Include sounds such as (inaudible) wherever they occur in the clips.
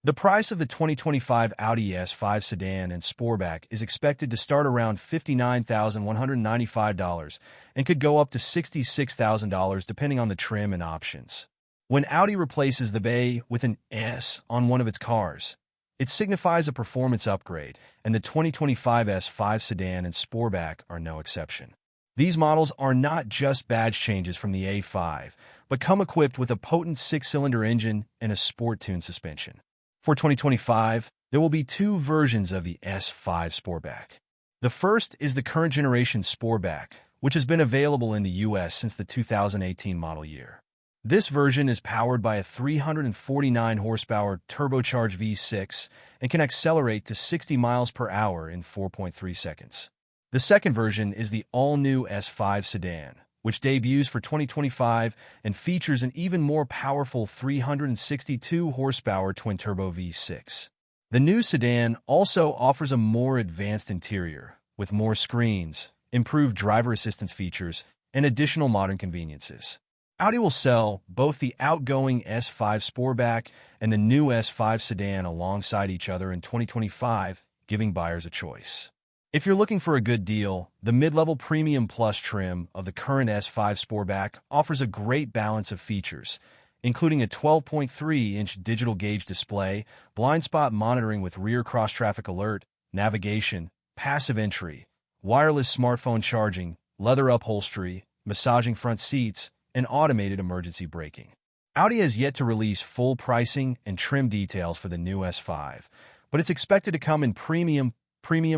The price of the 2025 Audi S5 sedan and Sportback is expected to start around $59,195 and could go up to $66,000 depending on the trim and options. When Audi replaces the B with an S on one of its cars, it signifies a performance upgrade, and the 2025 S5 sedan and Sportback are no exception. These models are not just badge changes from the A5, but come equipped with a potent six-cylinder engine and a sport-tuned suspension. For 2025, there will be two versions of the S5 Sportback. The first is the current generation Sportback, which has been available in the US since the 2018 model year. This version is powered by a 349 horsepower turbocharged V6 and can accelerate to 60 miles per hour in 4.3 seconds. The second version is the all-new S5 sedan, which debuts for 2025 and features an even more powerful 362 horsepower twin-turbo V6. The new sedan also offers a more advanced interior, with more screens, improved driver assistance features, and additional modern conveniences. Audi will sell both the outgoing S5 Sportback and the new S5 sedan alongside each other in 2025, giving buyers a choice. If you're looking for a good deal, the mid-level Premium Plus trim of the current S5 Sportback offers a great balance of features, including a 12.3-inch digital gauge display, blind spot monitoring with rear cross-traffic alert, navigation, passive entry, wireless smartphone charging, leather upholstery, massaging front seats, and automated emergency braking. Audi has yet to release full pricing and trim details for the new S5, but it's expected to come in Premium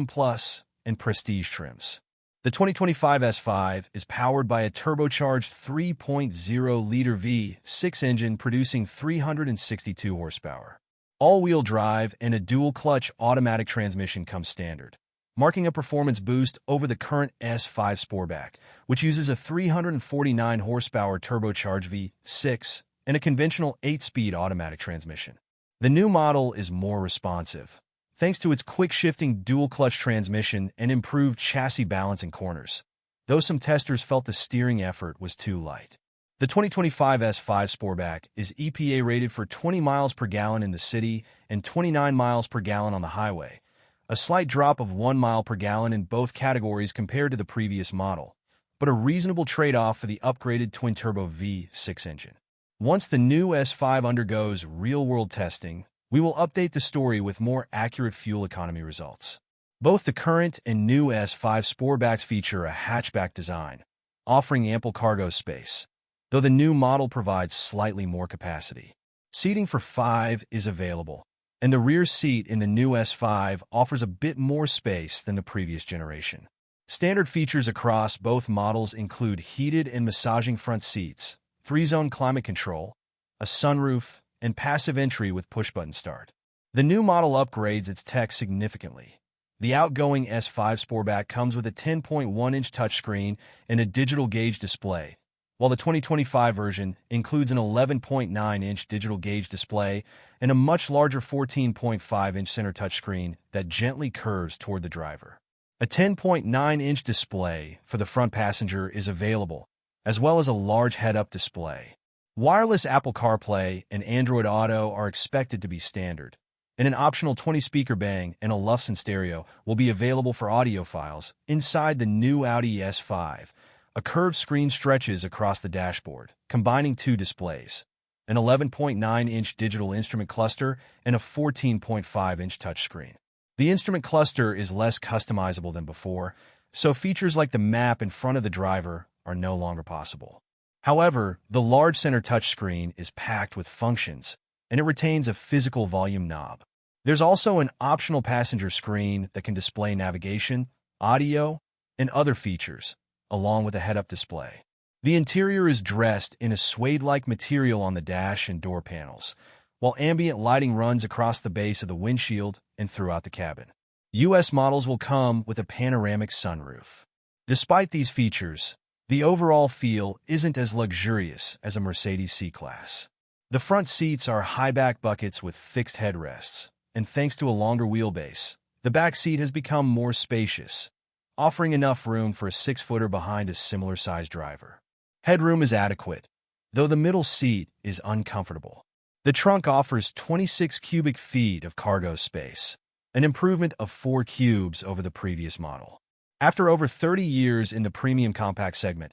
Plus, and Prestige trims. The 2025 S5 is powered by a turbocharged 3.0-liter V6 engine producing 362 horsepower. All-wheel drive and a dual-clutch automatic transmission come standard, marking a performance boost over the current S5 Sportback, which uses a 349 horsepower turbocharged V6 and a conventional 8-speed automatic transmission. The new model is more responsive, thanks to its quick-shifting dual-clutch transmission and improved chassis balance in corners, though some testers felt the steering effort was too light. The 2025 S5 Sportback is EPA rated for 20 miles per gallon in the city and 29 miles per gallon on the highway, a slight drop of 1 mile per gallon in both categories compared to the previous model, but a reasonable trade-off for the upgraded twin-turbo V6 engine. Once the new S5 undergoes real-world testing, we will update the story with more accurate fuel economy results. Both the current and new S5 Sportbacks feature a hatchback design, offering ample cargo space, though the new model provides slightly more capacity. Seating for 5 is available, and the rear seat in the new S5 offers a bit more space than the previous generation. Standard features across both models include heated and massaging front seats, 3-zone climate control, a sunroof, and passive entry with push-button start. The new model upgrades its tech significantly. The outgoing S5 Sportback comes with a 10.1-inch touchscreen and a digital gauge display, while the 2025 version includes an 11.9-inch digital gauge display and a much larger 14.5-inch center touchscreen that gently curves toward the driver. A 10.9-inch display for the front passenger is available, as well as a large head-up display. Wireless Apple CarPlay and Android Auto are expected to be standard, and an optional 20-speaker bang and a Lufsen stereo will be available for audiophiles inside the new Audi S5. A curved screen stretches across the dashboard, combining two displays, an 11.9-inch digital instrument cluster and a 14.5-inch touchscreen. The instrument cluster is less customizable than before, so features like the map in front of the driver are no longer possible. However, the large center touchscreen is packed with functions, and it retains a physical volume knob. There's also an optional passenger screen that can display navigation, audio, and other features, along with a head-up display. The interior is dressed in a suede-like material on the dash and door panels, while ambient lighting runs across the base of the windshield and throughout the cabin. US models will come with a panoramic sunroof. Despite these features, the overall feel isn't as luxurious as a Mercedes C-Class. The front seats are high-back buckets with fixed headrests, and thanks to a longer wheelbase, the back seat has become more spacious, offering enough room for a 6-footer behind a similar-sized driver. Headroom is adequate, though the middle seat is uncomfortable. The trunk offers 26 cubic feet of cargo space, an improvement of 4 cubes over the previous model. After over 30 years in the premium compact segment,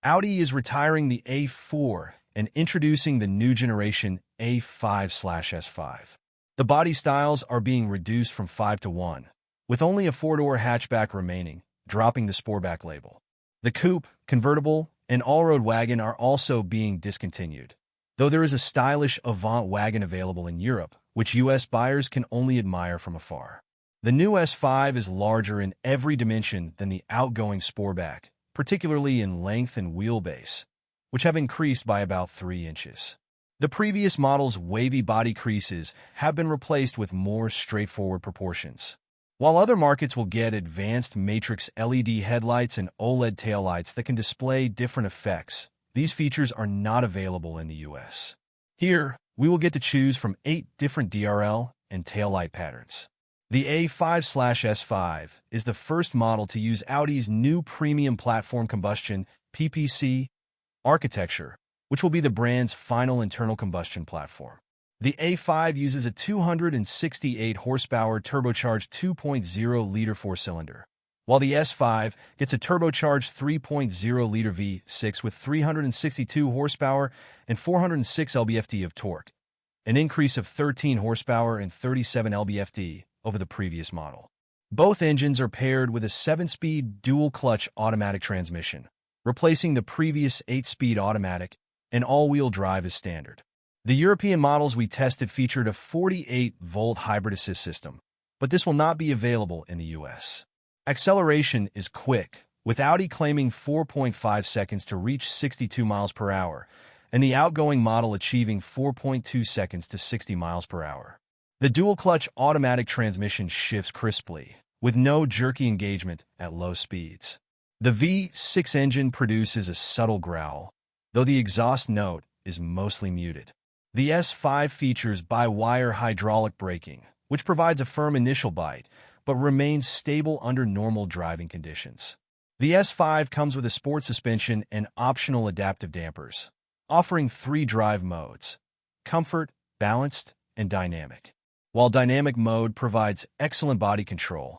Audi is retiring the A4 and introducing the new generation A5/S5. The body styles are being reduced from 5 to 1, with only a 4-door hatchback remaining, dropping the Sportback label. The coupe, convertible, and all-road wagon are also being discontinued, though there is a stylish Avant wagon available in Europe, which U.S. buyers can only admire from afar. The new S5 is larger in every dimension than the outgoing Sportback, particularly in length and wheelbase, which have increased by about 3 inches. The previous model's wavy body creases have been replaced with more straightforward proportions. While other markets will get advanced matrix LED headlights and OLED taillights that can display different effects, these features are not available in the US. Here, we will get to choose from 8 different DRL and taillight patterns. The A5/S5 is the first model to use Audi's new premium platform combustion (coughs) architecture, which will be the brand's final internal combustion platform. The A5 uses a 268 horsepower turbocharged 2.0-liter 4-cylinder, while the S5 gets a turbocharged 3.0-liter V6 with 362 horsepower and 406 lb-ft of torque, an increase of 13 horsepower and 37 lb-ft over the previous model. Both engines are paired with a 7-speed dual-clutch automatic transmission, replacing the previous 8-speed automatic, and all-wheel drive as standard. The European models we tested featured a 48-volt hybrid assist system, but this will not be available in the US. Acceleration is quick, with Audi claiming 4.5 seconds to reach 62 miles per hour, and the outgoing model achieving 4.2 seconds to 60 miles per hour. The dual-clutch automatic transmission shifts crisply, with no jerky engagement at low speeds. The V6 engine produces a subtle growl, though the exhaust note is mostly muted. The S5 features by-wire hydraulic braking, which provides a firm initial bite, but remains stable under normal driving conditions. The S5 comes with a sport suspension and optional adaptive dampers, offering 3 drive modes: comfort, balanced, and dynamic. While dynamic mode provides excellent body control,